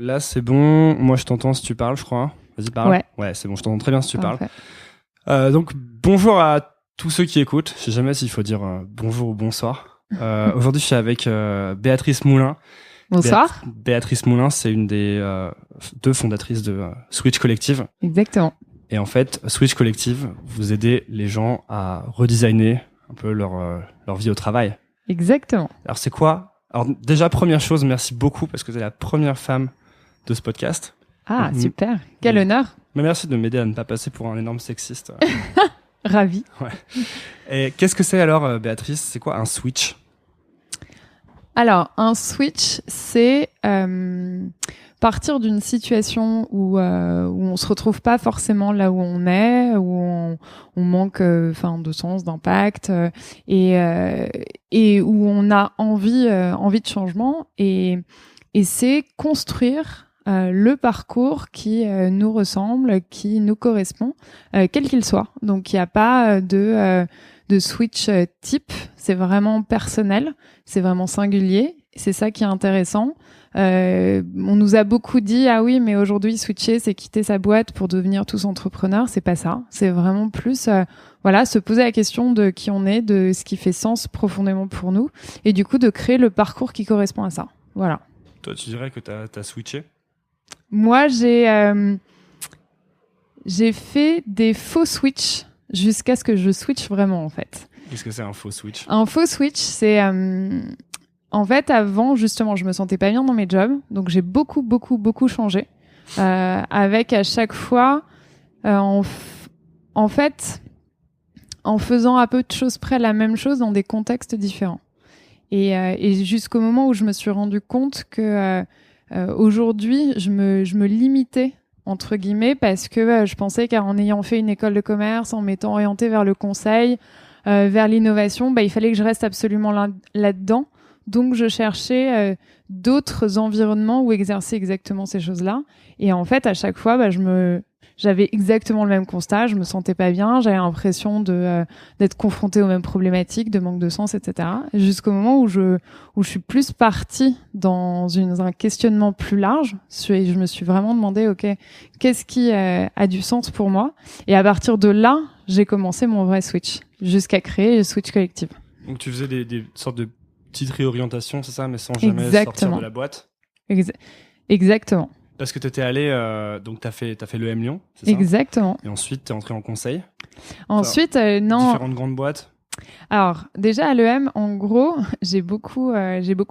Là, c'est bon. Moi, je t'entends si tu parles, je crois. Vas-y, parle. Ouais. Ouais, c'est bon, je t'entends très bien si tu Parfait. parles. Donc, bonjour à tous ceux qui écoutent. Je sais jamais s'il faut dire bonjour ou bonsoir. Aujourd'hui, je suis avec Béatrice Moulin. Bonsoir. Béatrice Moulin, c'est une des deux fondatrices de Switch Collective. Exactement. Et en fait, Switch Collective, vous aidez les gens à redesigner un peu leur vie au travail. Exactement. Alors, c'est quoi? Alors, déjà, première chose, merci beaucoup parce que vous êtes la première femme de ce podcast. Ah, super. Quel honneur. Mais merci de m'aider à ne pas passer pour un énorme sexiste. Ravi. Ouais. Et qu'est-ce que c'est alors, Béatrice? C'est quoi un switch? Alors, un switch, c'est partir d'une situation où on se retrouve pas forcément là où on est, où on manque de sens, d'impact, et où on a envie de changement. Et c'est construire le parcours qui nous ressemble, qui nous correspond, quel qu'il soit. Donc, il n'y a pas de switch type, c'est vraiment personnel, c'est vraiment singulier, c'est ça qui est intéressant. On nous a beaucoup dit ah oui mais aujourd'hui switcher c'est quitter sa boîte pour devenir tous entrepreneurs, c'est pas ça, c'est vraiment plus se poser la question de qui on est, de ce qui fait sens profondément pour nous et du coup de créer le parcours qui correspond à ça. Voilà. Toi tu dirais que t'as switché? Moi j'ai fait des faux switch jusqu'à ce que je switch vraiment en fait. Qu'est-ce que c'est un faux switch? Un faux switch, c'est en fait avant justement, je me sentais pas bien dans mes jobs, donc j'ai beaucoup changé. Avec à chaque fois, en fait, en faisant à peu de choses près la même chose dans des contextes différents. Et jusqu'au moment où je me suis rendu compte que aujourd'hui, je me limitais entre guillemets parce que je pensais qu'en ayant fait une école de commerce, en m'étant orientée vers le conseil, vers l'innovation, il fallait que je reste absolument là-dedans. Donc, je cherchais d'autres environnements où exercer exactement ces choses-là. Et en fait, à chaque fois, j'avais exactement le même constat. Je me sentais pas bien. J'avais l'impression d'être confrontée aux mêmes problématiques, de manque de sens, etc. Jusqu'au moment où je suis plus partie dans un questionnement plus large. Et je me suis vraiment demandé, OK, qu'est-ce qui a du sens pour moi? Et à partir de là, j'ai commencé mon vrai switch, jusqu'à créer Switch Collective. Donc, tu faisais des sortes de petites réorientations, c'est ça, mais sans jamais sortir de la boîte? Exactement. Parce que tu étais allé, donc tu as fait l'EM Lyon, c'est ça? Exactement. Et ensuite, tu es entré en conseil? Ensuite, non. Différentes grandes boîtes? Alors, déjà à l'EM, en gros, j'ai beaucoup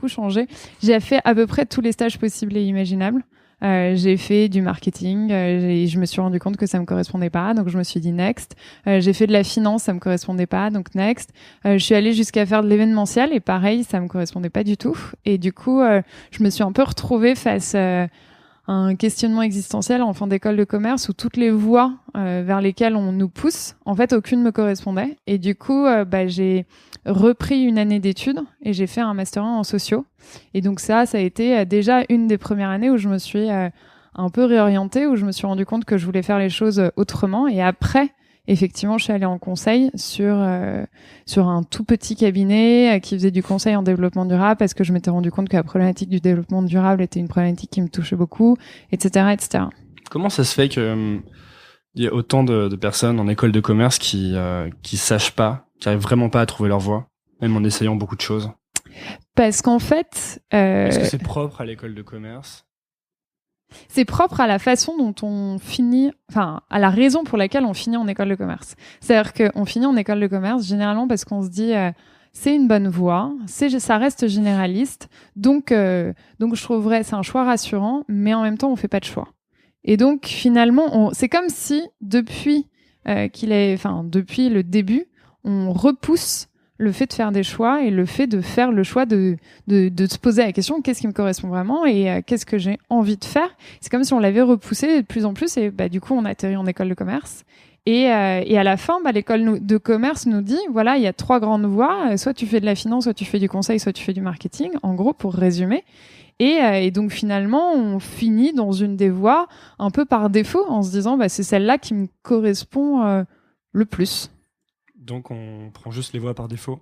changé. J'ai fait à peu près tous les stages possibles et imaginables. J'ai fait du marketing, je me suis rendu compte que ça me correspondait pas, donc je me suis dit next. J'ai fait de la finance, ça me correspondait pas, donc next. Je suis allée jusqu'à faire de l'événementiel et pareil, ça me correspondait pas du tout. Et du coup, je me suis un peu retrouvée face à un questionnement existentiel en fin d'école de commerce où toutes les voies vers lesquelles on nous pousse, en fait, aucune me correspondait. Et du coup, j'ai repris une année d'études et j'ai fait un master 1 en sociaux. Et donc ça a été déjà une des premières années où je me suis un peu réorientée, où je me suis rendu compte que je voulais faire les choses autrement. Et après, effectivement, je suis allée en conseil sur un tout petit cabinet qui faisait du conseil en développement durable parce que je m'étais rendu compte que la problématique du développement durable était une problématique qui me touchait beaucoup, etc., etc. Comment ça se fait que il y a autant de personnes en école de commerce qui sachent pas, qui arrivent vraiment pas à trouver leur voie, même en essayant beaucoup de choses? Parce qu'en fait... Est-ce que c'est propre à l'école de commerce? C'est propre à la façon dont on finit, enfin, à la raison pour laquelle on finit en école de commerce. C'est-à-dire qu'on finit en école de commerce généralement parce qu'on se dit c'est une bonne voie, ça reste généraliste, donc je trouverais c'est un choix rassurant, mais en même temps on fait pas de choix. Et donc finalement, c'est comme si depuis depuis le début, on repousse le fait de faire des choix et le fait de faire le choix de se poser la question qu'est-ce qui me correspond vraiment et qu'est-ce que j'ai envie de faire. C'est comme si on l'avait repoussé de plus en plus et du coup on atterrit en école de commerce et à la fin l'école de commerce nous dit voilà il y a 3 grandes voies, soit tu fais de la finance, soit tu fais du conseil, soit tu fais du marketing, en gros pour résumer. Et donc finalement on finit dans une des voies un peu par défaut en se disant c'est celle-là qui me correspond le plus. Donc on prend juste les voies par défaut.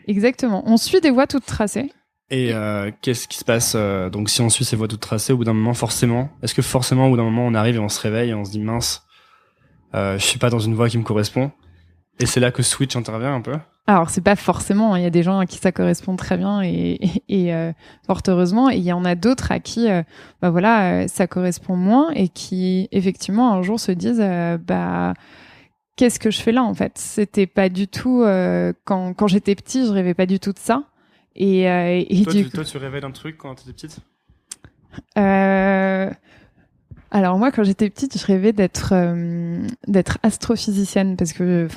Exactement. On suit des voies toutes tracées. Et qu'est-ce qui se passe donc si on suit ces voies toutes tracées, au bout d'un moment, forcément, est-ce que forcément, au bout d'un moment, on arrive et on se réveille et on se dit mince, je suis pas dans une voie qui me correspond. Et c'est là que Switch intervient un peu. Alors, c'est pas forcément. Il y a des gens à qui ça correspond très bien et fort heureusement. Et il y en a d'autres à qui, ça correspond moins et qui, effectivement, un jour se disent, qu'est-ce que je fais là, en fait? C'était pas du tout, quand j'étais petit, je rêvais pas du tout de ça. Toi, tu rêvais d'un truc quand t'étais petite? Alors moi, quand j'étais petite, je rêvais d'être astrophysicienne parce que,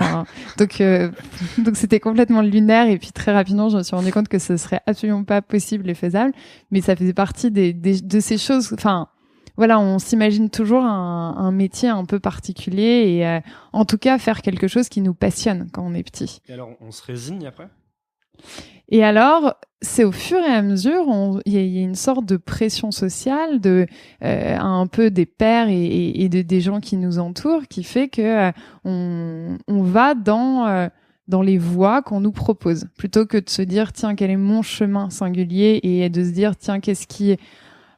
donc c'était complètement lunaire et puis très rapidement, je me suis rendu compte que ce serait absolument pas possible et faisable. Mais ça faisait partie de ces choses. Enfin, voilà, on s'imagine toujours un métier un peu particulier et en tout cas faire quelque chose qui nous passionne quand on est petit. Et alors, on se résigne après? Et alors, c'est au fur et à mesure, il y a une sorte de pression sociale, un peu des pairs et des gens qui nous entourent, qui fait que on va dans les voies qu'on nous propose, plutôt que de se dire tiens quel est mon chemin singulier et de se dire tiens qu'est-ce qui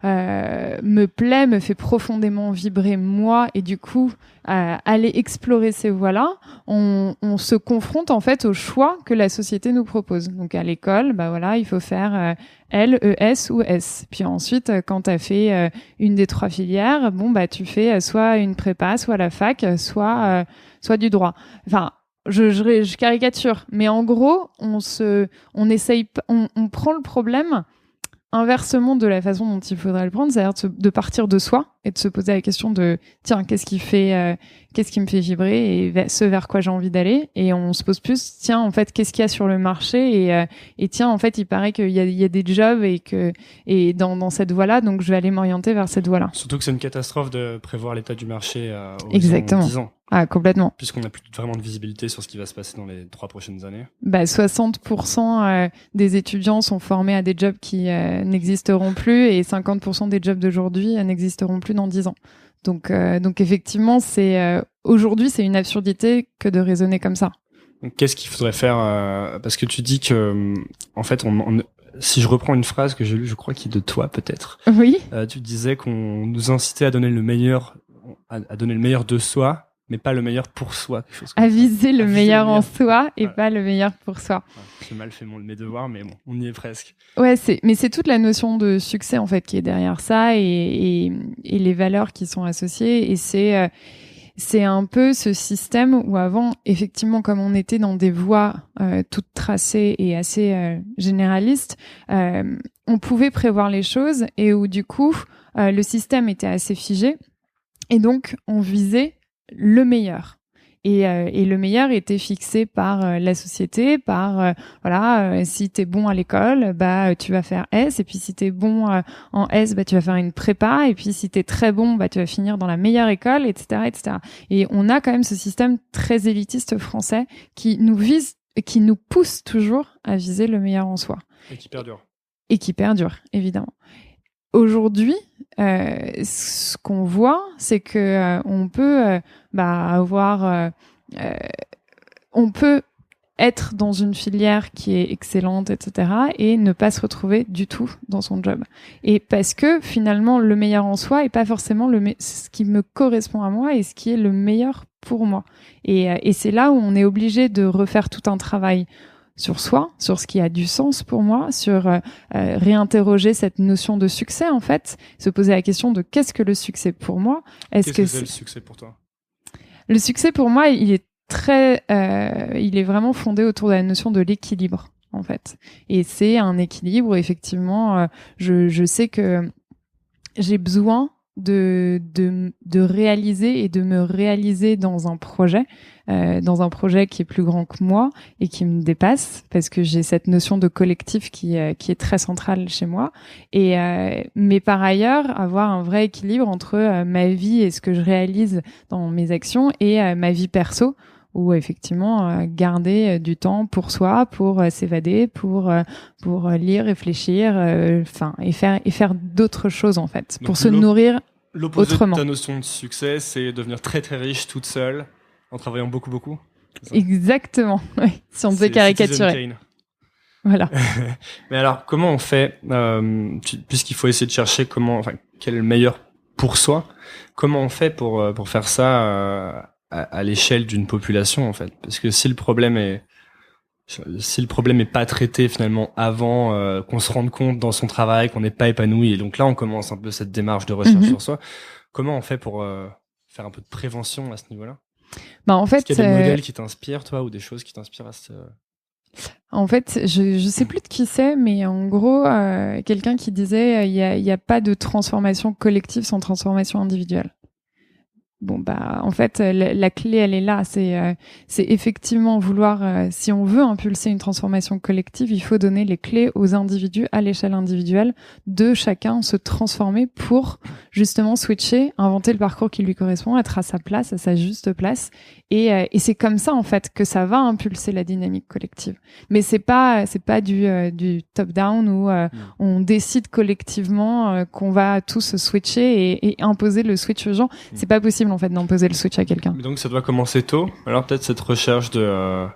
me plaît, me fait profondément vibrer moi et du coup aller explorer ces voies-là, on se confronte en fait aux choix que la société nous propose. Donc à l'école, il faut faire L, ES ou S. Puis ensuite, quand tu as fait une des 3 filières, tu fais soit une prépa, soit la fac, soit du droit. Enfin, je caricature, mais en gros, on prend le problème inversement de la façon dont il faudrait le prendre, c'est-à-dire de partir de soi et de se poser la question de tiens, qu'est-ce qui me fait vibrer et ce vers quoi j'ai envie d'aller, et on se pose plus tiens en fait qu'est-ce qu'il y a sur le marché et tiens en fait il paraît qu'il y a des jobs et dans cette voie-là, donc je vais aller m'orienter vers cette voie-là. Surtout que c'est une catastrophe de prévoir l'état du marché aux Exactement. 10 ans. Ah, complètement. Puisqu'on n'a plus vraiment de visibilité sur ce qui va se passer dans les 3 prochaines années. 60% des étudiants sont formés à des jobs qui n'existeront plus et 50% des jobs d'aujourd'hui n'existeront plus dans 10 ans. Donc effectivement, aujourd'hui, c'est une absurdité que de raisonner comme ça. Donc, qu'est-ce qu'il faudrait faire parce que tu dis que, en fait, si je reprends une phrase que j'ai lue, je crois qu'il est de toi peut-être. Oui. Tu disais qu'on nous incitait à donner le meilleur de soi, mais pas le meilleur pour soi. À viser le meilleur en soi et pas le meilleur pour soi. J'ai mal fait mes devoirs, mais bon, on y est presque. Ouais, mais c'est toute la notion de succès en fait qui est derrière ça et les valeurs qui sont associées, et c'est un peu ce système où avant, effectivement, comme on était dans des voies toutes tracées et assez généralistes, on pouvait prévoir les choses et où du coup le système était assez figé et donc on visait le meilleur. Et le meilleur était fixé par la société, par si t'es bon à l'école, tu vas faire S, et puis si t'es bon en S, tu vas faire une prépa, et puis si t'es très bon, tu vas finir dans la meilleure école, etc., etc. Et on a quand même ce système très élitiste français qui nous vise, qui nous pousse toujours à viser le meilleur en soi. Et qui perdure. Et qui perdure, évidemment. Aujourd'hui, ce qu'on voit, c'est que on peut on peut être dans une filière qui est excellente, etc., et ne pas se retrouver du tout dans son job. Et parce que finalement, le meilleur en soi est pas forcément ce qui me correspond à moi et ce qui est le meilleur pour moi. Et c'est là où on est obligé de refaire tout un travail sur soi, sur ce qui a du sens pour moi, sur réinterroger cette notion de succès en fait, se poser la question de qu'est-ce que le succès pour moi. Qu'est-ce que c'est le succès pour toi? Le succès pour moi, il est vraiment fondé autour de la notion de l'équilibre en fait. Et c'est un équilibre où effectivement, je sais que j'ai besoin de réaliser et de me réaliser dans un projet qui est plus grand que moi et qui me dépasse, parce que j'ai cette notion de collectif qui est très centrale chez moi, mais par ailleurs avoir un vrai équilibre entre ma vie et ce que je réalise dans mes actions et ma vie perso, ou effectivement garder du temps pour soi, pour s'évader, pour lire, réfléchir, et faire d'autres choses en fait, pour se nourrir l'opposé autrement. De ta notion de succès, c'est devenir très très riche toute seule en travaillant beaucoup. Exactement, oui, si on devait caricaturer. Voilà. Mais alors, comment on fait, puisqu'il faut essayer de chercher quel est le meilleur pour soi, comment on fait pour faire ça à l'échelle d'une population, en fait? Parce que si le problème est pas traité finalement avant qu'on se rende compte dans son travail qu'on n'est pas épanoui, et donc là on commence un peu cette démarche de recherche sur soi, comment on fait pour faire un peu de prévention à ce niveau-là? Bah, en fait, est-ce qu'il y a des modèles qui t'inspirent, toi, ou des choses qui t'inspirent à ce... En fait, je sais plus de qui c'est, mais en gros, quelqu'un qui disait il y a pas de transformation collective sans transformation individuelle. Bon bah en fait la clé elle est là, c'est effectivement vouloir si on veut impulser une transformation collective, il faut donner les clés aux individus à l'échelle individuelle de chacun se transformer pour justement switcher, inventer le parcours qui lui correspond, être à sa place, à sa juste place et c'est comme ça en fait que ça va impulser la dynamique collective. Mais c'est pas du top down où on décide collectivement qu'on va tous switcher et imposer le switch aux gens, c'est pas possible en fait d'imposer le switch à quelqu'un. Mais donc ça doit commencer tôt. Alors peut-être cette recherche de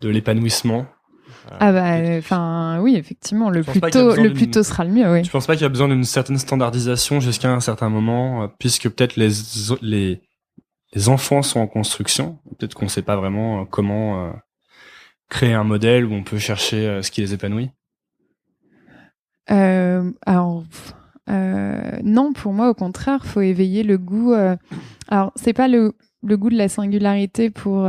l'épanouissement. Oui, effectivement, le plus tôt sera le mieux. Oui. Je pense pas qu'il y a besoin d'une certaine standardisation jusqu'à un certain moment, puisque peut-être les enfants sont en construction. Peut-être qu'on sait pas vraiment comment créer un modèle où on peut chercher ce qui les épanouit. Non, pour moi, au contraire, faut éveiller le goût. Alors, c'est pas le goût de la singularité pour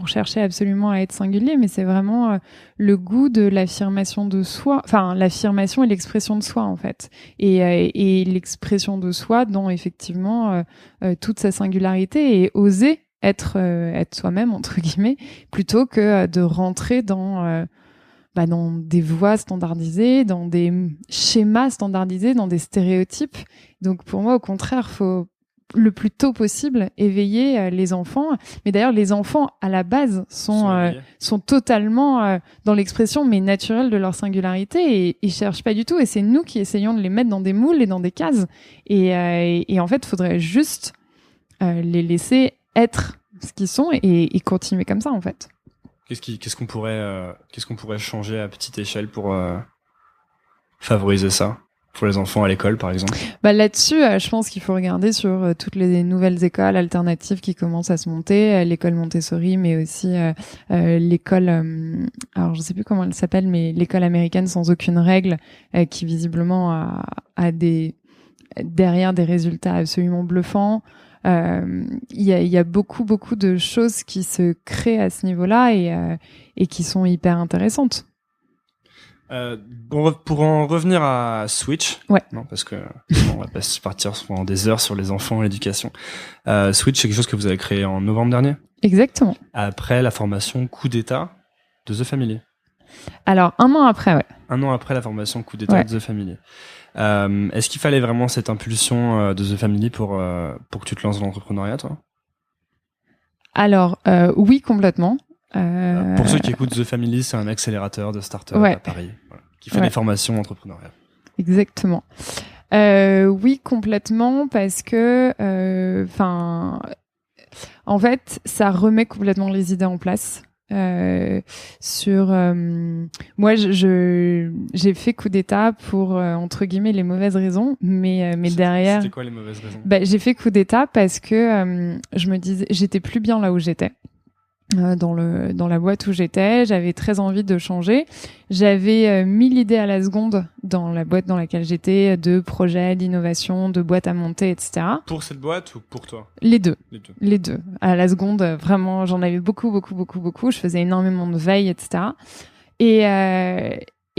chercher absolument à être singulier, mais c'est vraiment le goût de l'affirmation de soi, enfin l'affirmation et l'expression de soi en fait, et l'expression de soi dans effectivement toute sa singularité et oser être soi-même entre guillemets plutôt que de rentrer dans des voies standardisées, dans des schémas standardisés, dans des stéréotypes. Donc pour moi, au contraire, faut le plus tôt possible éveiller les enfants. Mais d'ailleurs, les enfants, à la base, sont totalement dans l'expression, mais naturelle de leur singularité et ils cherchent pas du tout. Et c'est nous qui essayons de les mettre dans des moules et dans des cases. Et en fait, il faudrait juste les laisser être ce qu'ils sont et continuer comme ça, en fait. Qu'est-ce qu'on pourrait changer à petite échelle pour favoriser ça pour les enfants à l'école, par exemple? Là-dessus, je pense qu'il faut regarder sur toutes les nouvelles écoles alternatives qui commencent à se monter, l'école Montessori, mais aussi l'école, alors je sais plus comment elle s'appelle, mais l'école américaine sans aucune règle, qui visiblement a derrière des résultats absolument bluffants. Il y a beaucoup de choses qui se créent à ce niveau-là et qui sont hyper intéressantes. Pour en revenir à Switch, ouais. Non, parce que on va pas partir pendant des heures sur les enfants et l'éducation. Switch, c'est quelque chose que vous avez créé en novembre dernier. Exactement. Après la formation Coup d'État de The Family. Alors 1 an après, ouais. 1 an après la formation Coup d'État de The Family. Est-ce qu'il fallait vraiment cette impulsion de The Family pour que tu te lances dans l'entrepreneuriat, toi? Alors, oui, complètement. Pour ceux qui écoutent The Family, c'est un accélérateur de start-up à Paris, qui fait des formations entrepreneuriales. Exactement. Oui, complètement, parce que, en fait, ça remet complètement les idées en place. Moi j'ai fait Coup d'État pour entre guillemets les mauvaises raisons, mais derrière c'était quoi les mauvaises raisons? J'ai fait Coup d'État parce que je me disais j'étais plus bien là où j'étais. Dans la boîte où j'étais, j'avais très envie de changer. J'avais 1000 idées à la seconde dans la boîte dans laquelle j'étais, de projets, d'innovation, de boîtes à monter, etc. Pour cette boîte ou pour toi? Les deux. À la seconde, vraiment, j'en avais beaucoup. Je faisais énormément de veille, etc. Et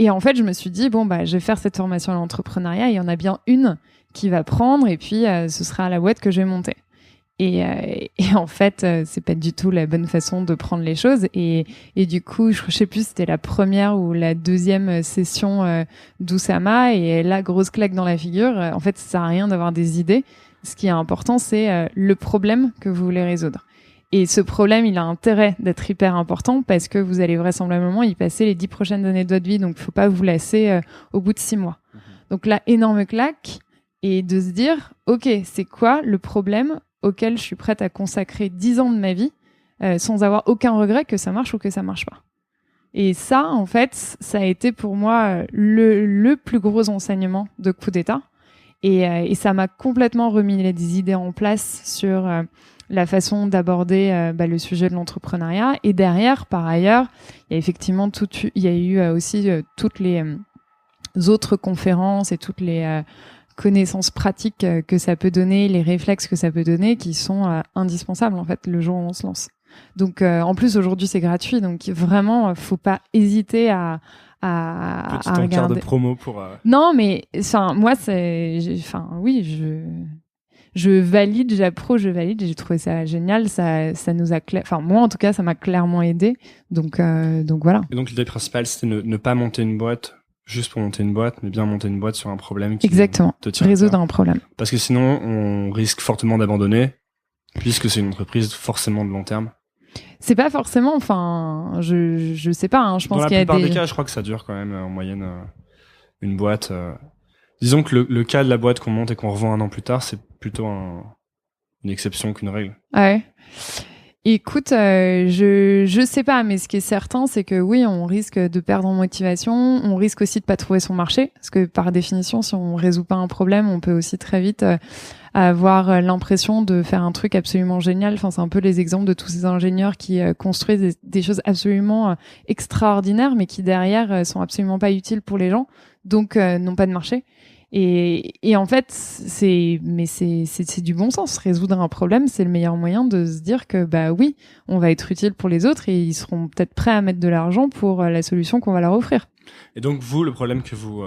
en fait, je me suis dit, je vais faire cette formation à l'entrepreneuriat. Il y en a bien une qui va prendre et puis ce sera la boîte que je vais monter. Et en fait, c'est pas du tout la bonne façon de prendre les choses. Et du coup, je sais plus, c'était la première ou la deuxième session d'Oussama. Et là, grosse claque dans la figure. En fait, ça sert à rien d'avoir des idées. Ce qui est important, c'est le problème que vous voulez résoudre. Et ce problème, il a intérêt d'être hyper important parce que vous allez vraisemblablement y passer les 10 prochaines années de votre vie. Donc, faut pas vous lasser au bout de 6 mois. Donc là, énorme claque. Et de se dire, OK, c'est quoi le problème auquel je suis prête à consacrer 10 ans de ma vie sans avoir aucun regret que ça marche ou que ça marche pas. Et ça, en fait, ça a été pour moi le plus gros enseignement de coup d'État. Et ça m'a complètement remis des idées en place sur la façon d'aborder le sujet de l'entrepreneuriat. Et derrière, par ailleurs, il y a effectivement il y a eu aussi toutes les autres conférences et toutes les connaissances pratiques que ça peut donner, les réflexes que ça peut donner, qui sont indispensables en fait le jour où on se lance. Donc en plus aujourd'hui c'est gratuit, donc vraiment faut pas hésiter à Petit encart regarder. de promo pour. Non mais enfin moi oui je valide, j'approuve, je valide. J'ai trouvé ça génial, ça nous a enfin moi en tout cas ça m'a clairement aidé. Donc voilà. Et donc l'idée principale c'était ne pas monter une boîte juste pour monter une boîte, mais bien monter une boîte sur un problème qui Exactement. te tient à Résoudre cœur. un problème. Parce que sinon on risque fortement d'abandonner, puisque c'est une entreprise forcément de long terme. C'est pas forcément, enfin, je sais pas, je pense Dans la qu'il y a plupart des cas, je crois que ça dure quand même en moyenne une boîte. Disons que le cas de la boîte qu'on monte et qu'on revend 1 an plus tard, c'est plutôt une exception qu'une règle. Ouais. Écoute, je sais pas, mais ce qui est certain, c'est que oui, on risque de perdre en motivation, on risque aussi de pas trouver son marché, parce que par définition, si on résout pas un problème, on peut aussi très vite avoir l'impression de faire un truc absolument génial. Enfin, c'est un peu les exemples de tous ces ingénieurs qui construisent des choses absolument extraordinaires, mais qui derrière sont absolument pas utiles pour les gens, donc n'ont pas de marché. Et en fait, c'est du bon sens. Résoudre un problème, c'est le meilleur moyen de se dire que bah oui, on va être utile pour les autres et ils seront peut-être prêts à mettre de l'argent pour la solution qu'on va leur offrir. Et donc vous, le problème que vous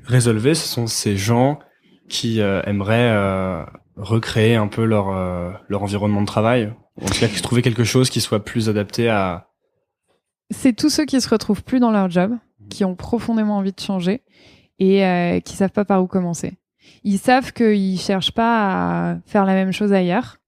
résolvez, ce sont ces gens qui aimeraient recréer un peu leur environnement de travail, en tout cas qui trouver quelque chose qui soit plus adapté à. C'est tous ceux qui se retrouvent plus dans leur job, qui ont profondément envie de changer et qui savent pas par où commencer. Ils savent qu'ils cherchent pas à faire la même chose ailleurs.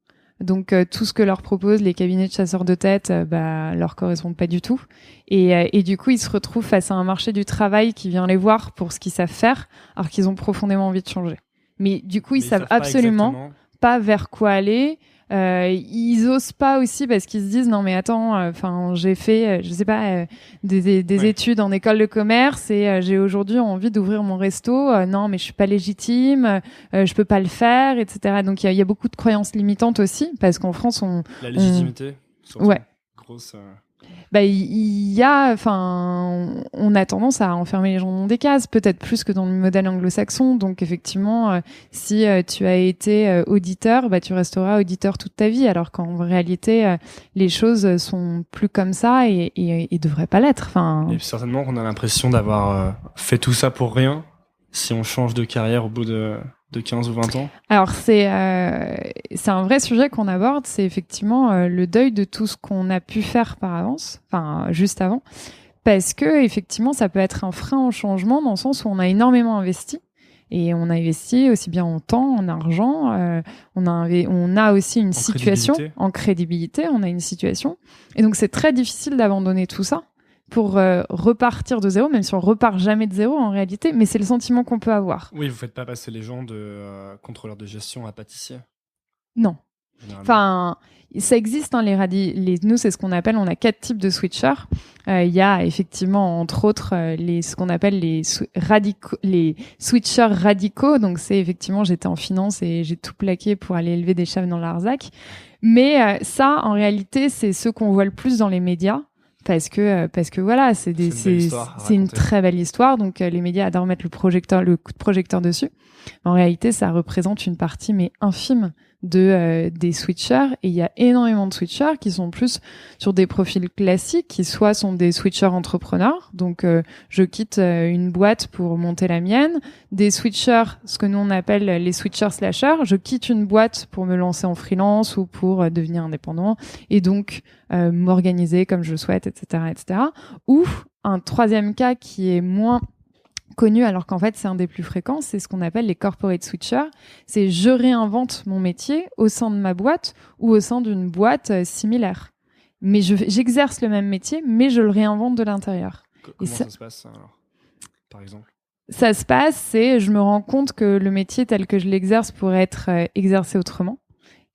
Donc tout ce que leur proposent les cabinets de chasseurs de tête leur correspond pas du tout. Et du coup, ils se retrouvent face à un marché du travail qui vient les voir pour ce qu'ils savent faire, alors qu'ils ont profondément envie de changer. Mais du coup, ils savent absolument pas vers quoi aller. Ils osent pas aussi parce qu'ils se disent non mais attends, enfin j'ai fait je sais pas des études en école de commerce et j'ai aujourd'hui envie d'ouvrir mon resto. Non mais je suis pas légitime, je peux pas le faire, etc. Donc il y a beaucoup de croyances limitantes aussi parce qu'en France la légitimité. Ouais. Grosse. Il y a, enfin, on a tendance à enfermer les gens dans des cases, peut-être plus que dans le modèle anglo-saxon. Donc effectivement, si tu as été auditeur, tu resteras auditeur toute ta vie, alors qu'en réalité, les choses sont plus comme ça et devraient pas l'être. Enfin. Et certainement qu'on a l'impression d'avoir fait tout ça pour rien si on change de carrière au bout de 15 ou 20 ans. Alors c'est un vrai sujet qu'on aborde, c'est effectivement le deuil de tout ce qu'on a pu faire par avance, enfin juste avant, parce que effectivement ça peut être un frein au changement dans le sens où on a énormément investi et on a investi aussi bien en temps, en argent, on a aussi une situation en crédibilité, on a une situation et donc c'est très difficile d'abandonner tout ça pour repartir de zéro, même si on repart jamais de zéro en réalité, mais c'est le sentiment qu'on peut avoir. Oui, vous faites pas passer les gens de contrôleurs de gestion à pâtissiers. Non. Enfin, ça existe, hein, nous, c'est ce qu'on appelle, on a 4 types de switchers. Il y a effectivement, entre autres, ce qu'on appelle les switchers radicaux. Donc, c'est effectivement, j'étais en finance et j'ai tout plaqué pour aller élever des chèvres dans l'Arzac. Mais ça, en réalité, c'est ce qu'on voit le plus dans les médias. Parce que voilà, c'est une très belle histoire. Donc, les médias adorent mettre le coup de projecteur dessus. En réalité, ça représente une partie, mais infime, des switchers. Et il y a énormément de switchers qui sont plus sur des profils classiques, qui soit sont des switchers entrepreneurs. Donc, je quitte une boîte pour monter la mienne. Des switchers, ce que nous on appelle les switchers slashers. Je quitte une boîte pour me lancer en freelance ou pour devenir indépendant. Et donc, m'organiser comme je le souhaite, etc., etc. Ou un troisième cas qui est moins connu, alors qu'en fait c'est un des plus fréquents, c'est ce qu'on appelle les corporate switchers. C'est je réinvente mon métier au sein de ma boîte ou au sein d'une boîte similaire. Mais j'exerce le même métier, mais je le réinvente de l'intérieur. Comment ça se passe alors, par exemple? Ça se passe, c'est je me rends compte que le métier tel que je l'exerce pourrait être exercé autrement.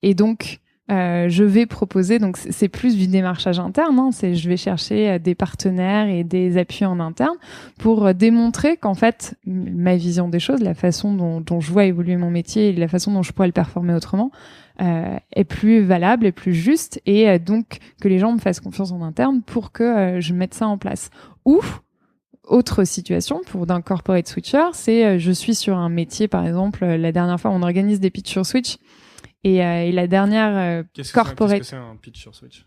Et donc, je vais proposer, donc c'est plus du démarchage interne, hein, je vais chercher des partenaires et des appuis en interne pour démontrer qu'en fait, ma vision des choses, la façon dont je vois évoluer mon métier et la façon dont je pourrais le performer autrement, est plus valable et plus juste, et donc que les gens me fassent confiance en interne pour que je mette ça en place. Ou autre situation pour d'un corporate switcher, c'est je suis sur un métier, par exemple, la dernière fois on organise des pitchs sur Switch, et la dernière corporate... Qu'est-ce que c'est un pitch sur Switch ?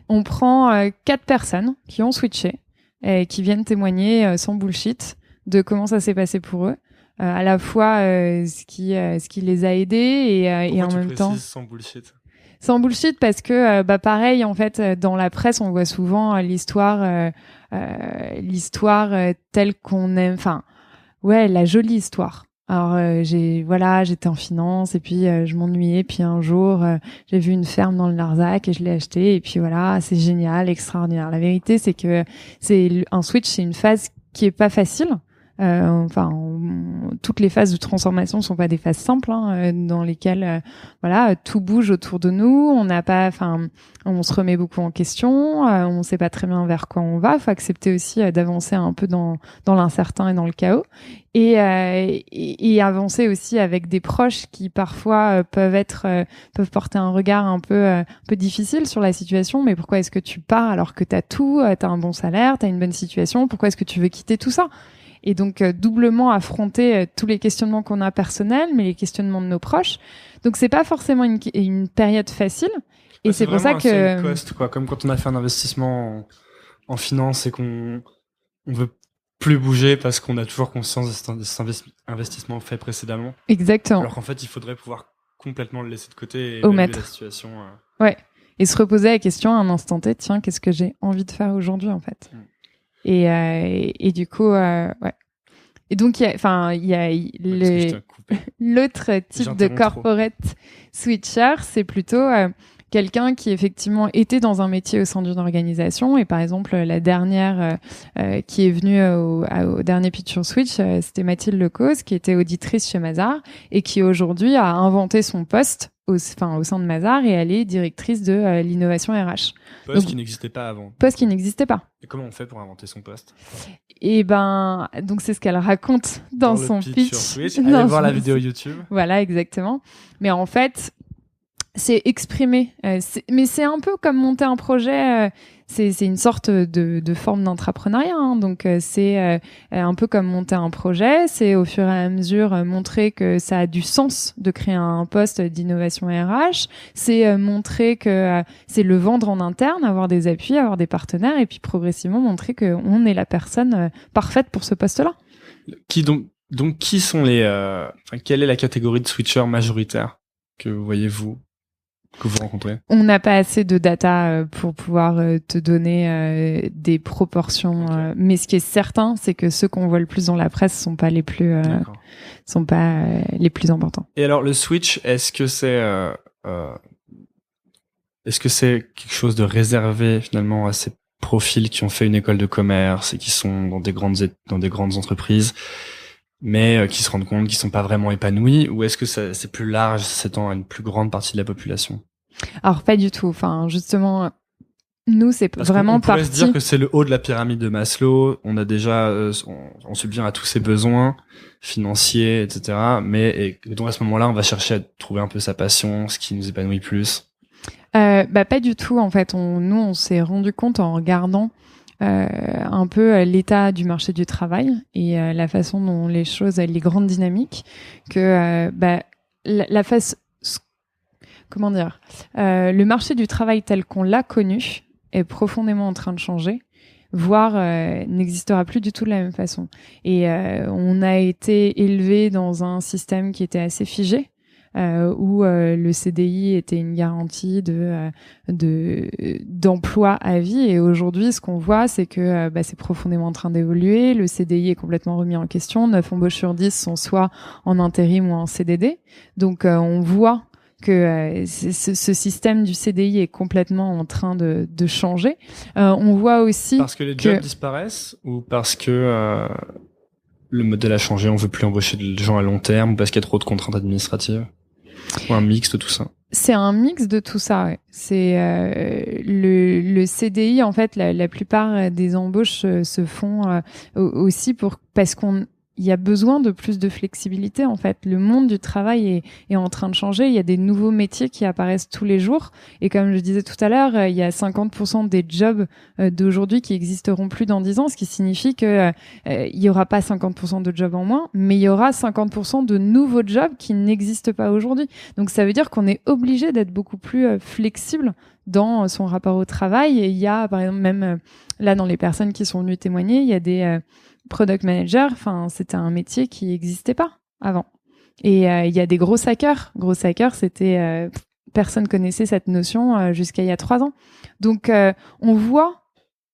On prend 4 personnes qui ont switché et qui viennent témoigner sans bullshit de comment ça s'est passé pour eux, à la fois ce qui les a aidés et en même temps... sans bullshit ? Sans bullshit parce que pareil, en fait, dans la presse on voit souvent l'histoire telle qu'on aime, enfin ouais, la jolie histoire. Alors j'étais en finance et puis je m'ennuyais, puis un jour j'ai vu une ferme dans le Larzac et je l'ai achetée, et puis voilà, c'est génial, extraordinaire. La vérité c'est que un switch, c'est une phase qui est pas facile. Toutes les phases de transformation sont pas des phases simples, hein, dans lesquelles tout bouge autour de nous, on se remet beaucoup en question, on sait pas très bien vers quoi on va, faut accepter aussi d'avancer un peu dans l'incertain et dans le chaos, et avancer aussi avec des proches qui parfois peuvent porter un regard un peu difficile sur la situation. Mais pourquoi est-ce que tu pars alors que t'as tout, t'as un bon salaire, t'as une bonne situation, pourquoi est-ce que tu veux quitter tout ça? Et donc doublement affronter tous les questionnements qu'on a personnels, mais les questionnements de nos proches. Donc c'est pas forcément une période facile. Et c'est pour ça que c'est cost, quoi. Comme quand on a fait un investissement en finance et qu'on veut plus bouger parce qu'on a toujours conscience de cet investissement fait précédemment. Exactement. Alors qu'en fait, il faudrait pouvoir complètement le laisser de côté et évaluer la situation. Ouais. Et se reposer la question à un instant T, tiens, qu'est-ce que j'ai envie de faire aujourd'hui, en fait. Et du coup, ouais. Et donc, il y a l'autre type de corporate switcher, c'est plutôt quelqu'un qui effectivement était dans un métier au sein d'une organisation. Et par exemple, la dernière qui est venue au dernier Pitch sur Switch, c'était Mathilde Lecause, qui était auditrice chez Mazars et qui aujourd'hui a inventé son poste au sein de Mazars, et elle est directrice de l'innovation RH. Poste qui n'existait pas avant. Poste qui n'existait pas. Et comment on fait pour inventer son poste ? Et donc c'est ce qu'elle raconte dans son pitch. Sur Switch. Allez voir la vidéo YouTube. Voilà, exactement. Mais en fait, c'est exprimer. Mais c'est un peu comme monter un projet. C'est une sorte de forme d'entrepreneuriat, hein. Donc c'est un peu comme monter un projet. C'est au fur et à mesure montrer que ça a du sens de créer un poste d'innovation RH. C'est montrer que c'est le vendre en interne, avoir des appuis, avoir des partenaires, et puis progressivement montrer qu'on est la personne parfaite pour ce poste-là. Donc qui sont quelle est la catégorie de switchers majoritaire que voyez-vous, que vous rencontrez? On n'a pas assez de data pour pouvoir te donner des proportions, okay. Mais ce qui est certain, c'est que ceux qu'on voit le plus dans la presse sont pas les plus importants. Et alors le switch, est-ce que c'est quelque chose de réservé finalement à ces profils qui ont fait une école de commerce et qui sont dans des grandes entreprises, mais qui se rendent compte qu'ils sont pas vraiment épanouis, ou est-ce que c'est plus large, s'étend à une plus grande partie de la population? Alors pas du tout. Enfin, justement, nous c'est vraiment parti. On pourrait se dire que c'est le haut de la pyramide de Maslow. On a déjà, on subvient à tous ses besoins financiers, etc. Et donc à ce moment-là, on va chercher à trouver un peu sa passion, ce qui nous épanouit plus. Pas du tout. En fait, nous on s'est rendu compte en regardant un peu l'état du marché du travail et la façon dont les choses, les grandes dynamiques, que la phase, comment dire, le marché du travail tel qu'on l'a connu est profondément en train de changer, voire n'existera plus du tout de la même façon. Et on a été élevé dans un système qui était assez figé, où le CDI était une garantie d'emploi à vie, et aujourd'hui ce qu'on voit c'est que c'est profondément en train d'évoluer. Le CDI est complètement remis en question, 9 embauches sur 10 sont soit en intérim ou en CDD, donc on voit que ce système du CDI est complètement en train de changer. On voit aussi parce que les jobs disparaissent, ou parce que le modèle a changé, on veut plus embaucher des gens à long terme, ou parce qu'il y a trop de contraintes administratives, ou un mix de tout ça? C'est un mix de tout ça. Ouais. C'est le CDI, en fait, la plupart des embauches se font aussi parce qu'on il y a besoin de plus de flexibilité, en fait. Le monde du travail est en train de changer. Il y a des nouveaux métiers qui apparaissent tous les jours. Et comme je disais tout à l'heure, il y a 50% des jobs d'aujourd'hui qui existeront plus dans 10 ans, ce qui signifie que il y aura pas 50% de jobs en moins, mais il y aura 50% de nouveaux jobs qui n'existent pas aujourd'hui. Donc ça veut dire qu'on est obligé d'être beaucoup plus flexible dans son rapport au travail. Et il y a, par exemple, même là, dans les personnes qui sont venues témoigner, il y a des product manager, enfin, c'était un métier qui n'existait pas avant. Et il y a des gros hackers. Gros hackers, c'était personne connaissait cette notion jusqu'à il y a 3 ans. Donc, on voit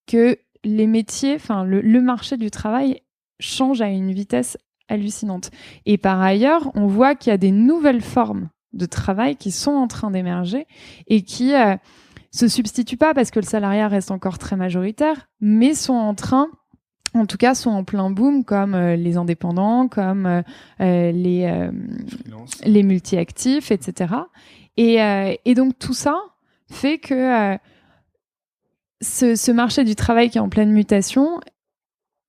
que les métiers, enfin, le marché du travail change à une vitesse hallucinante. Et par ailleurs, on voit qu'il y a des nouvelles formes de travail qui sont en train d'émerger et qui se substituent pas parce que le salariat reste encore très majoritaire, mais sont en train en tout cas, sont en plein boom, comme les indépendants, comme les multi-actifs, etc. Et donc, tout ça fait que ce marché du travail qui est en pleine mutation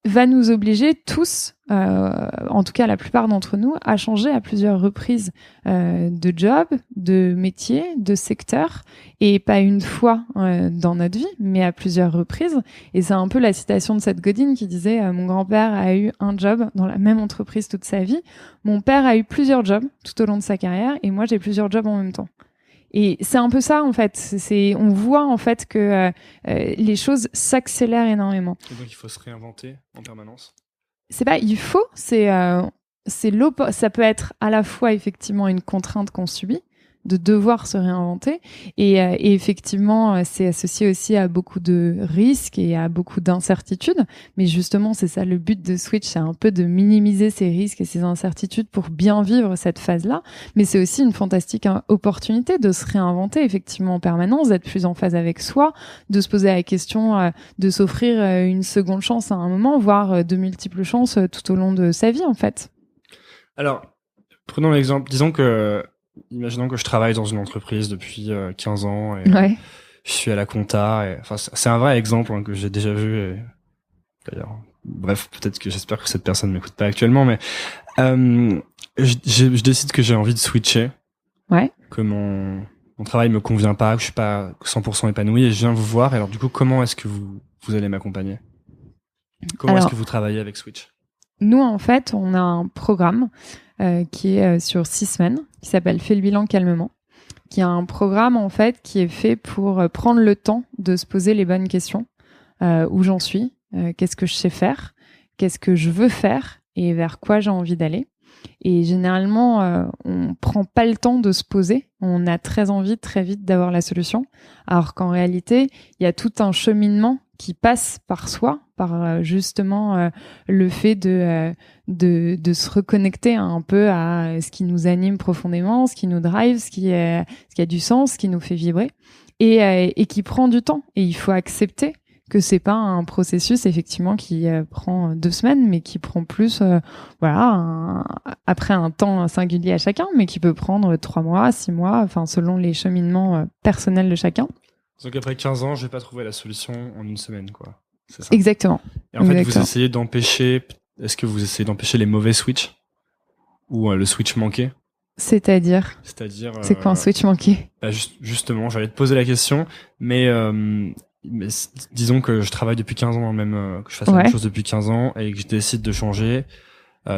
va nous obliger tous, en tout cas la plupart d'entre nous, à changer à plusieurs reprises de job, de métier, de secteur, et pas une fois dans notre vie, mais à plusieurs reprises. Et c'est un peu la citation de Seth Godin qui disait mon grand-père a eu un job dans la même entreprise toute sa vie, mon père a eu plusieurs jobs tout au long de sa carrière, et moi j'ai plusieurs jobs en même temps. Et c'est un peu ça, en fait. On voit, en fait, que les choses s'accélèrent énormément. Et donc, il faut se réinventer en permanence. C'est pas il faut, ça peut être à la fois, effectivement, une contrainte qu'on subit, de devoir se réinventer. Et effectivement, c'est associé aussi à beaucoup de risques et à beaucoup d'incertitudes. Mais justement, c'est ça le but de Switch, c'est un peu de minimiser ces risques et ces incertitudes pour bien vivre cette phase-là. Mais c'est aussi une fantastique opportunité de se réinventer effectivement en permanence, d'être plus en phase avec soi, de se poser la question de s'offrir une seconde chance à un moment, voire de multiples chances tout au long de sa vie en fait. Alors, prenons l'exemple, imaginons que je travaille dans une entreprise depuis 15 ans et Ouais. je suis à la compta. Enfin, c'est un vrai exemple que j'ai déjà vu. D'ailleurs, bref, j'espère que cette personne m'écoute pas actuellement, mais je décide que j'ai envie de switcher. Ouais. Que mon travail me convient pas, que je suis pas 100% épanoui et je viens vous voir. Et alors du coup, comment est-ce que vous allez m'accompagner ? Comment est-ce que vous travaillez avec Switch ? Nous, en fait, on a un programme qui est sur 6 semaines, qui s'appelle Fais le bilan calmement, qui est un programme, en fait, qui est fait pour prendre le temps de se poser les bonnes questions. Où j'en suis, qu'est-ce que je sais faire, qu'est-ce que je veux faire et vers quoi j'ai envie d'aller. Et généralement, on prend pas le temps de se poser. On a très envie très vite d'avoir la solution. Alors qu'en réalité, il y a tout un cheminement qui passe par soi, par justement le fait de se reconnecter un peu à ce qui nous anime profondément, ce qui nous drive, ce qui a du sens, ce qui nous fait vibrer, et qui prend du temps. Et il faut accepter que c'est pas un processus effectivement qui prend 2 semaines, mais qui prend plus, après un temps singulier à chacun, mais qui peut prendre 3 mois, 6 mois, enfin selon les cheminements personnels de chacun. Donc après 15 ans, je vais pas trouver la solution en une semaine, quoi. C'est ça. Exactement. Et en fait, vous essayez d'empêcher. Est-ce que vous essayez d'empêcher les mauvais switches ou le switch manqué ? C'est-à-dire. C'est quoi un switch manqué ? Justement, j'allais te poser la question, mais disons que je travaille depuis 15 ans que je fasse la même chose depuis 15 ans et que je décide de changer.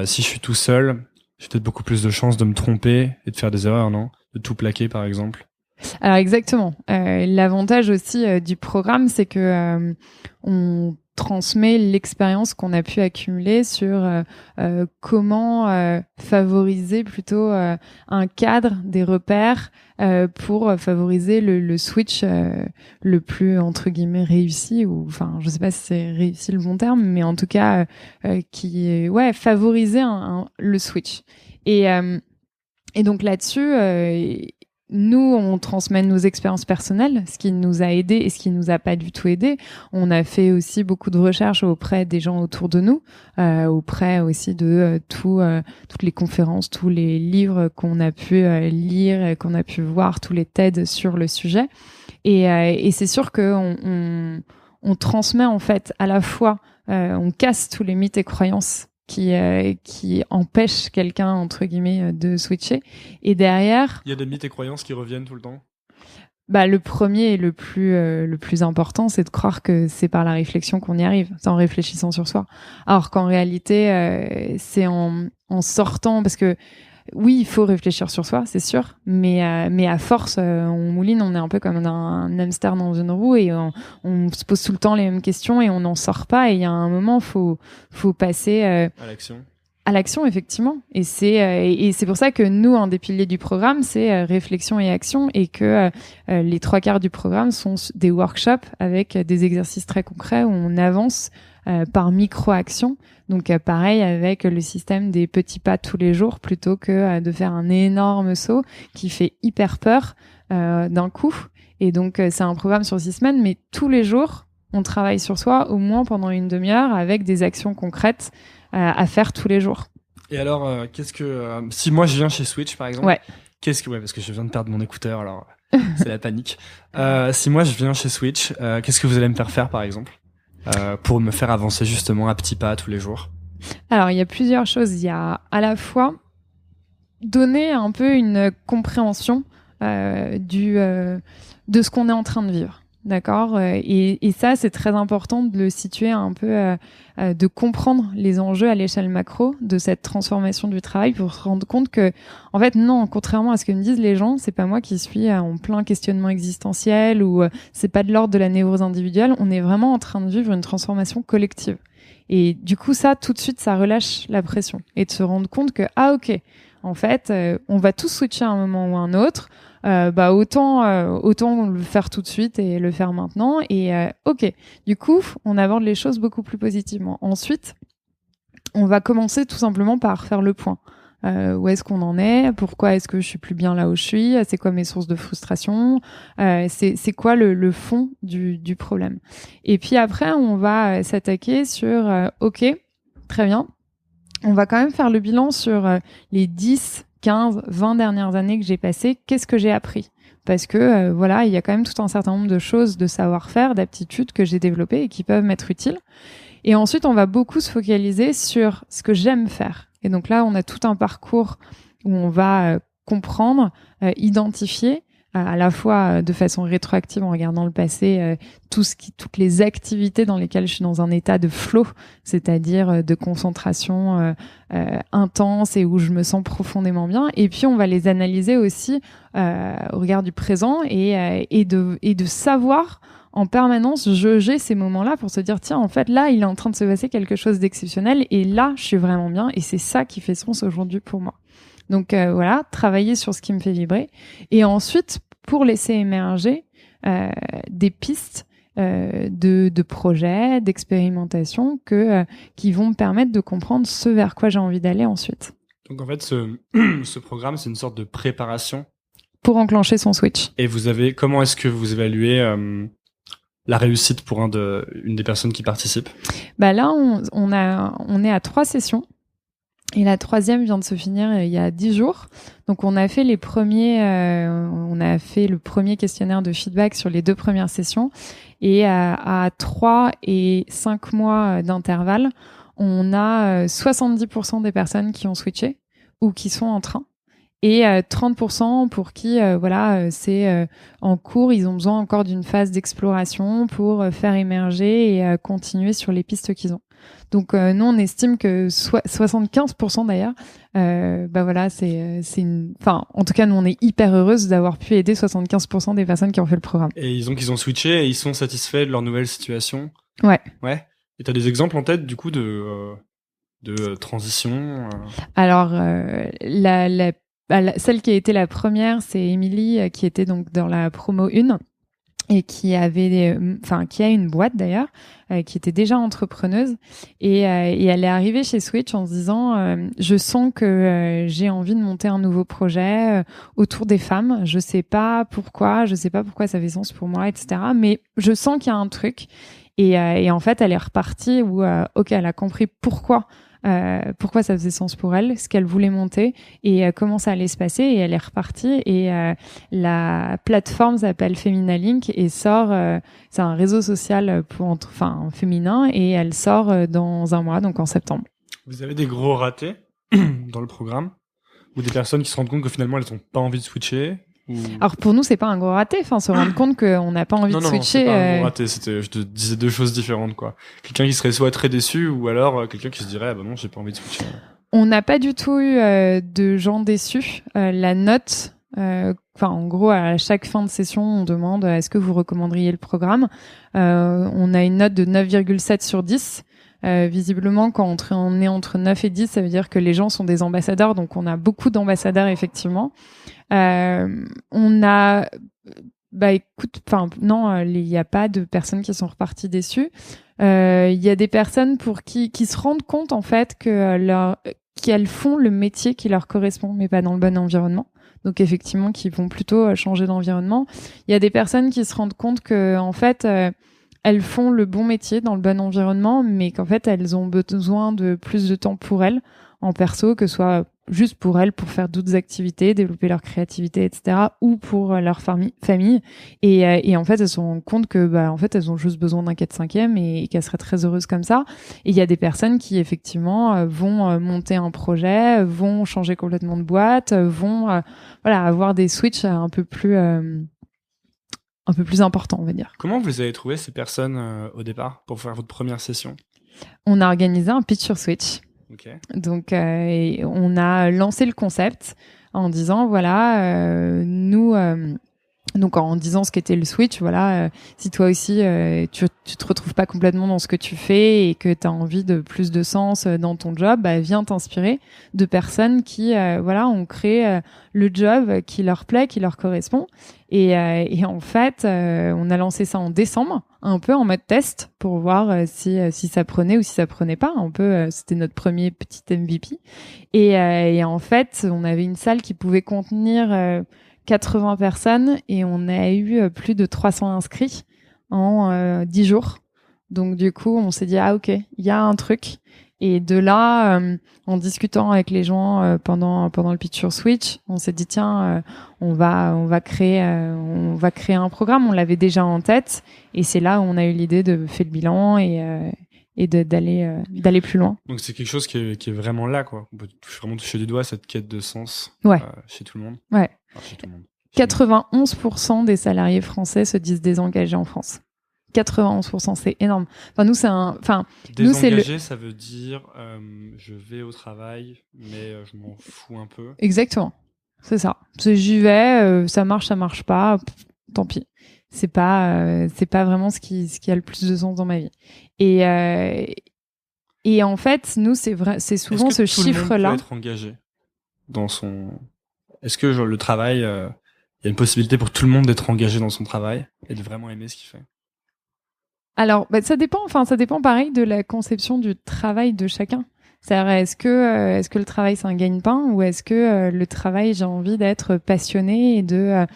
Si je suis tout seul, j'ai peut-être beaucoup plus de chances de me tromper et de faire des erreurs, non ? De tout plaquer, par exemple. Alors exactement. L'avantage aussi du programme, c'est que on transmet l'expérience qu'on a pu accumuler sur comment favoriser plutôt un cadre, des repères pour favoriser le switch le plus entre guillemets réussi, ou enfin je sais pas si c'est réussi le bon terme, mais en tout cas qui est favoriser le switch. Et donc là-dessus nous, on transmet nos expériences personnelles, ce qui nous a aidés et ce qui nous a pas du tout aidés. On a fait aussi beaucoup de recherches auprès des gens autour de nous, auprès aussi de toutes les conférences, tous les livres qu'on a pu lire, qu'on a pu voir, tous les TED sur le sujet. Et c'est sûr que on transmet en fait à la fois, on casse tous les mythes et croyances qui empêche quelqu'un entre guillemets de switcher, et derrière il y a des mythes et croyances qui reviennent tout le temps. Le premier et le plus important, c'est de croire que c'est par la réflexion qu'on y arrive, c'est en réfléchissant sur soi, alors qu'en réalité c'est en sortant, parce que oui, il faut réfléchir sur soi, c'est sûr, mais à force, on mouline, on est un peu comme un hamster dans une roue, et on se pose tout le temps les mêmes questions et on n'en sort pas. Et il y a un moment, faut passer à l'action. À l'action, effectivement. Et c'est pour ça que nous, un des piliers du programme, c'est réflexion et action, et que les 3/4 du programme sont des workshops avec des exercices très concrets où on avance par micro-action. Donc pareil, avec le système des petits pas tous les jours, plutôt que de faire un énorme saut qui fait hyper peur d'un coup. Et donc c'est un programme sur 6 semaines, mais tous les jours, on travaille sur soi au moins pendant une demi-heure avec des actions concrètes à faire tous les jours. Et alors, qu'est-ce que si moi je viens chez Switch par exemple, ouais, parce que je viens de perdre mon écouteur, alors c'est la panique. Si moi je viens chez Switch, qu'est-ce que vous allez me faire par exemple? Pour me faire avancer justement à petits pas tous les jours? Alors, il y a plusieurs choses. Il y a à la fois donner un peu une compréhension de ce qu'on est en train de vivre. D'accord, et ça, c'est très important de le situer un peu, de comprendre les enjeux à l'échelle macro de cette transformation du travail, pour se rendre compte que, en fait, non, contrairement à ce que me disent les gens, c'est pas moi qui suis en plein questionnement existentiel, ou c'est pas de l'ordre de la névrose individuelle. On est vraiment en train de vivre une transformation collective. Et du coup, ça, tout de suite, ça relâche la pression, et de se rendre compte que, ok, en fait, on va tous switcher à un moment ou à un autre. Autant le faire tout de suite et le faire maintenant. Et ok, du coup, on aborde les choses beaucoup plus positivement. Ensuite, on va commencer tout simplement par faire le point. Où est-ce qu'on en est? Pourquoi est-ce que je suis plus bien là où je suis? C'est quoi mes sources de frustration? C'est quoi le fond du problème? Et puis après, on va s'attaquer sur ok, très bien. On va quand même faire le bilan sur les 10, 15, 20 dernières années que j'ai passées. Qu'est-ce que j'ai appris? Parce que voilà, il y a quand même tout un certain nombre de choses, de savoir-faire, d'aptitudes que j'ai développées et qui peuvent m'être utiles. Et ensuite, on va beaucoup se focaliser sur ce que j'aime faire. Et donc là, on a tout un parcours où on va comprendre, identifier, à la fois de façon rétroactive en regardant le passé, toutes les activités dans lesquelles je suis dans un état de flow, c'est-à-dire de concentration intense et où je me sens profondément bien. Et puis on va les analyser aussi au regard du présent, et de savoir en permanence jauger ces moments-là pour se dire, tiens, en fait, là, il est en train de se passer quelque chose d'exceptionnel, et là, je suis vraiment bien, et c'est ça qui fait sens aujourd'hui pour moi. Donc voilà, travailler sur ce qui me fait vibrer, et ensuite, pour laisser émerger des pistes de projets, d'expérimentation qui vont me permettre de comprendre ce vers quoi j'ai envie d'aller ensuite. Donc en fait, ce programme, c'est une sorte de préparation pour enclencher son switch. Et comment est-ce que vous évaluez la réussite pour une des personnes qui participent? Là, on est à 3 sessions. Et la 3e vient de se finir il y a 10 jours. Donc, on a fait le premier questionnaire de feedback sur les 2 premières sessions. Et à 3 et 5 mois d'intervalle, on a 70% des personnes qui ont switché ou qui sont en train. Et 30% pour qui, c'est en cours, ils ont besoin encore d'une phase d'exploration pour faire émerger et continuer sur les pistes qu'ils ont. Donc nous, on estime que 75% d'ailleurs, en tout cas, nous, on est hyper heureuse d'avoir pu aider 75% des personnes qui ont fait le programme. Et qu'ils ont switché et ils sont satisfaits de leur nouvelle situation. Ouais. Et t'as des exemples en tête du coup de transition? Alors celle qui a été la première, c'est Émilie, qui était donc dans la promo 1. et qui a une boîte d'ailleurs, qui était déjà entrepreneuse, et elle est arrivée chez Switch en se disant je sens que j'ai envie de monter un nouveau projet autour des femmes. Je sais pas pourquoi ça fait sens pour moi, etc. Mais je sens qu'il y a un truc. Et en fait, elle est repartie où elle a compris pourquoi ça faisait sens pour elle, ce qu'elle voulait monter et comment ça allait se passer. Et elle est repartie. Et la plateforme s'appelle Femina Link et sort. C'est un réseau social féminin, et elle sort dans un mois, donc en septembre. Vous avez des gros ratés dans le programme, ou des personnes qui se rendent compte que finalement elles n'ont pas envie de switcher? Alors pour nous, c'est pas un gros raté. Enfin, se rendre compte qu'on n'a pas envie de switcher. Non, c'est pas un gros raté. Je te disais deux choses différentes, quoi. Quelqu'un qui serait soit très déçu, ou alors quelqu'un qui se dirait ah bah non, j'ai pas envie de switcher. On n'a pas du tout eu de gens déçus. La note, en gros, à chaque fin de session, on demande est-ce que vous recommanderiez le programme. On a une note de 9,7 sur 10. Visiblement, quand on est entre 9 et 10, ça veut dire que les gens sont des ambassadeurs. Donc, on a beaucoup d'ambassadeurs, effectivement. On a... non, il n'y a pas de personnes qui sont reparties déçues. Il y a des personnes qui se rendent compte, en fait, qu'elles font le métier qui leur correspond, mais pas dans le bon environnement. Donc, effectivement, qui vont plutôt changer d'environnement. Il y a des personnes qui se rendent compte que, en fait, elles font le bon métier dans le bon environnement, mais qu'en fait, elles ont besoin de plus de temps pour elles, en perso, que ce soit juste pour elles, pour faire d'autres activités, développer leur créativité, etc., ou pour leur famille. Et en fait, elles se rendent compte que, en fait, elles ont juste besoin d'un 4/5e et qu'elles seraient très heureuses comme ça. Et il y a des personnes qui, effectivement, vont monter un projet, vont changer complètement de boîte, vont, avoir des switches un peu plus important, on va dire. Comment vous avez trouvé ces personnes au départ pour faire votre première session? On a organisé un pitch sur Switch. Okay. Donc, on a lancé le concept en disant, nous... donc, en disant ce qu'était le Switch, si toi aussi, tu te retrouves pas complètement dans ce que tu fais et que tu as envie de plus de sens dans ton job, viens t'inspirer de personnes qui, ont créé le job qui leur plaît, qui leur correspond. Et en fait, on a lancé ça en décembre, un peu en mode test pour voir si ça prenait ou si ça prenait pas. Un peu, c'était notre premier petit MVP. Et en fait, on avait une salle qui pouvait contenir 80 personnes et on a eu plus de 300 inscrits en 10 jours. Donc du coup, on s'est dit ok, il y a un truc. Et de là, en discutant avec les gens pendant le pitch sur Switch, on s'est dit tiens, on va créer un programme. On l'avait déjà en tête et c'est là où on a eu l'idée de faire le bilan et d'aller plus loin. Donc c'est quelque chose qui est vraiment là, quoi. On peut vraiment toucher du doigt cette quête de sens chez tout le monde. Ouais. Enfin, chez tout le monde. 91% des salariés français se disent désengagés en France. 91%, c'est énorme. Enfin, nous, désengagé, ça veut dire je vais au travail, mais je m'en fous un peu. Exactement. C'est ça. J'y vais, ça marche pas, tant pis. C'est pas vraiment ce qui a le plus de sens dans ma vie. Et en fait, nous, c'est souvent ce chiffre-là. Est-ce que tout le monde peut être engagé dans son... Est-ce que le travail, il y a une possibilité pour tout le monde d'être engagé dans son travail et de vraiment aimer ce qu'il fait? Alors, ça dépend pareil de la conception du travail de chacun. C'est-à-dire, est-ce que le travail c'est un gagne-pain ou est-ce que le travail j'ai envie d'être passionné et de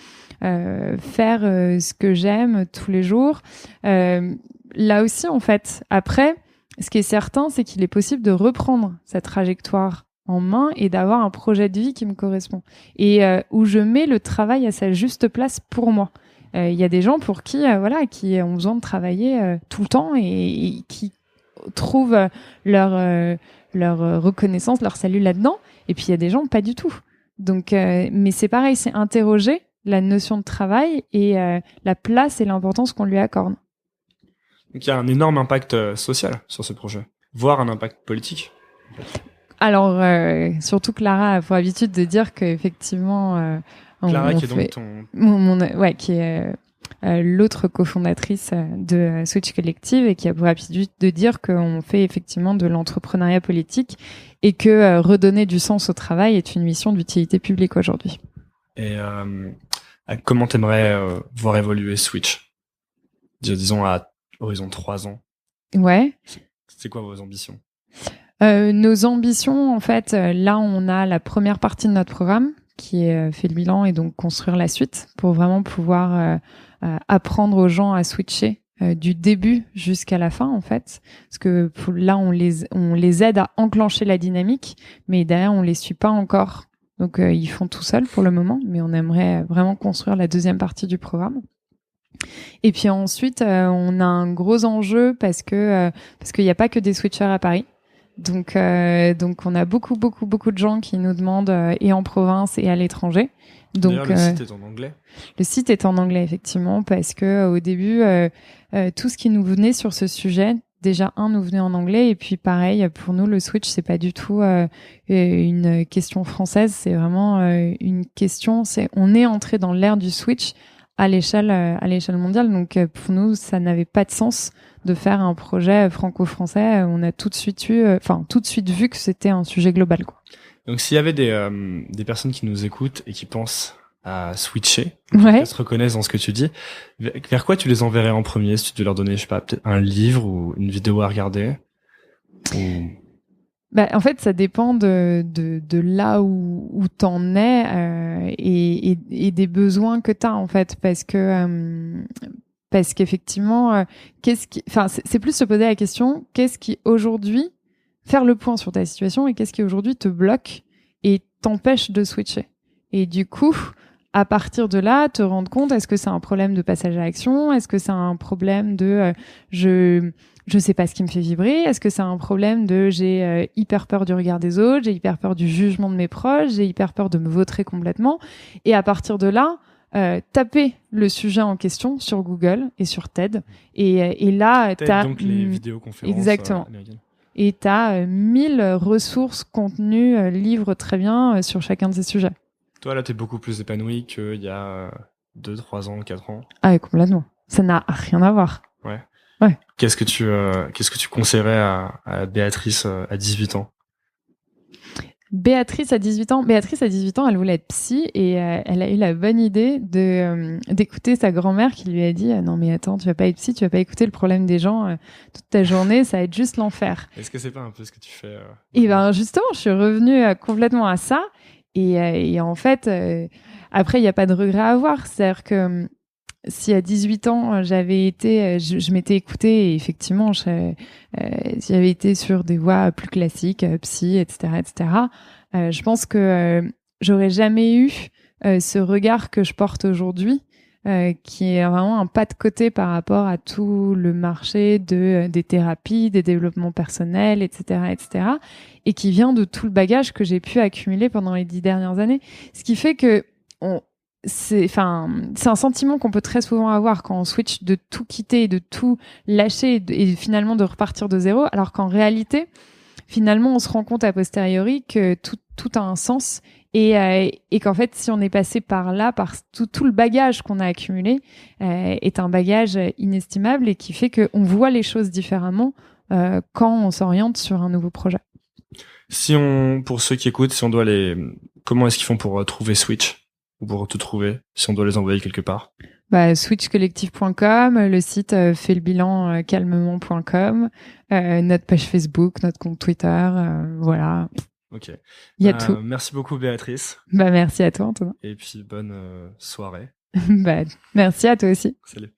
faire ce que j'aime tous les jours. Là aussi, en fait, après, ce qui est certain, c'est qu'il est possible de reprendre sa trajectoire en main et d'avoir un projet de vie qui me correspond et où je mets le travail à sa juste place pour moi. Il y a des gens pour qui qui ont besoin de travailler tout le temps et qui trouvent leur reconnaissance, leur salut là-dedans. Et puis il y a des gens pas du tout. Donc, mais c'est pareil, c'est interroger la notion de travail et la place et l'importance qu'on lui accorde. Donc il y a un énorme impact social sur ce projet, voire un impact politique. Alors, surtout Clara a pour habitude de dire qu'effectivement... Clara, qui est donc ton... qui est l'autre cofondatrice de Switch Collective et qui a pour habitude de dire qu'on fait effectivement de l'entrepreneuriat politique et que redonner du sens au travail est une mission d'utilité publique aujourd'hui. Et comment t'aimerais voir évoluer Switch disons à horizon 3 ans. Ouais. C'est quoi vos ambitions? Nos ambitions, en fait, là, on a la première partie de notre programme qui est fait le bilan et donc construire la suite pour vraiment pouvoir apprendre aux gens à switcher du début jusqu'à la fin, en fait. Parce que là, on les aide à enclencher la dynamique, mais derrière, on les suit pas encore. Donc, ils font tout seuls pour le moment, mais on aimerait vraiment construire la deuxième partie du programme. Et puis ensuite, on a un gros enjeu parce qu'il n'y a pas que des switchers à Paris. Donc on a beaucoup de gens qui nous demandent et en province et à l'étranger. Donc d'ailleurs, le site est en anglais. Le site est en anglais effectivement parce que au début tout ce qui nous venait sur ce sujet, déjà nous venait en anglais et puis pareil pour nous le switch c'est pas du tout une question française, c'est vraiment une question. On est entré dans l'ère du switch à l'échelle mondiale. Donc pour nous ça n'avait pas de sens de faire un projet franco-français. On a tout de suite vu que c'était un sujet global, quoi. Donc s'il y avait des personnes qui nous écoutent et qui pensent à switcher, Ouais. qui se reconnaissent dans ce que tu dis, vers quoi tu les enverrais en premier si tu devais leur donner, je sais pas, peut-être un livre ou une vidéo à regarder En fait, ça dépend de là où t'en es et des besoins que t'as, en fait, parce qu'effectivement, c'est plus se poser la question, qu'est-ce qui aujourd'hui, faire le point sur ta situation et qu'est-ce qui aujourd'hui te bloque et t'empêche de switcher. Et du coup, à partir de là, te rendre compte, est-ce que c'est un problème de passage à l'action? Est-ce que c'est un problème de je sais pas ce qui me fait vibrer? Est-ce que c'est un problème de j'ai hyper peur du regard des autres, j'ai hyper peur du jugement de mes proches, j'ai hyper peur de me vautrer complètement? Et à partir de là, taper le sujet en question sur Google et sur TED et là t'as donc les vidéoconférences exactement américaines. Et t'as 1000 ressources, contenus, livres très bien sur chacun de ces sujets. Toi là t'es beaucoup plus épanoui qu'il y a 2-3 ans, 4 ans. Ah oui, complètement, ça n'a rien à voir. Ouais. Qu'est-ce que tu conseillerais à Béatrice à 18 ans? Béatrice à 18 ans, elle voulait être psy et elle a eu la bonne idée d'écouter sa grand-mère qui lui a dit non mais attends, tu vas pas être psy, tu vas pas écouter le problème des gens toute ta journée, ça va être juste l'enfer. Est-ce que c'est pas un peu ce que tu fais Et ben justement, je suis revenue complètement à ça et en fait après il y a pas de regret à avoir, c'est-à-dire que si à 18 ans j'avais été, je m'étais écoutée et effectivement j'avais été sur des voies plus classiques, psy, etc., je pense que j'aurais jamais eu ce regard que je porte aujourd'hui, qui est vraiment un pas de côté par rapport à tout le marché des thérapies, des développements personnels, etc., et qui vient de tout le bagage que j'ai pu accumuler pendant les 10 dernières années. Ce qui fait que c'est un sentiment qu'on peut très souvent avoir quand on switch, de tout quitter, de tout lâcher et finalement de repartir de zéro, alors qu'en réalité, finalement, on se rend compte a posteriori que tout a un sens et qu'en fait, si on est passé par là, par tout le bagage qu'on a accumulé, est un bagage inestimable et qui fait qu'on voit les choses différemment quand on s'oriente sur un nouveau projet. Pour ceux qui écoutent, comment est-ce qu'ils font pour trouver Switch? Ou pour te trouver, si on doit les envoyer quelque part? Switchcollective.com, le site fait le bilan calmement.com, notre page Facebook, notre compte Twitter, voilà. Ok. Il y a tout. Merci beaucoup Béatrice. Merci à toi Antonin. Et puis bonne soirée. Merci à toi aussi. Salut.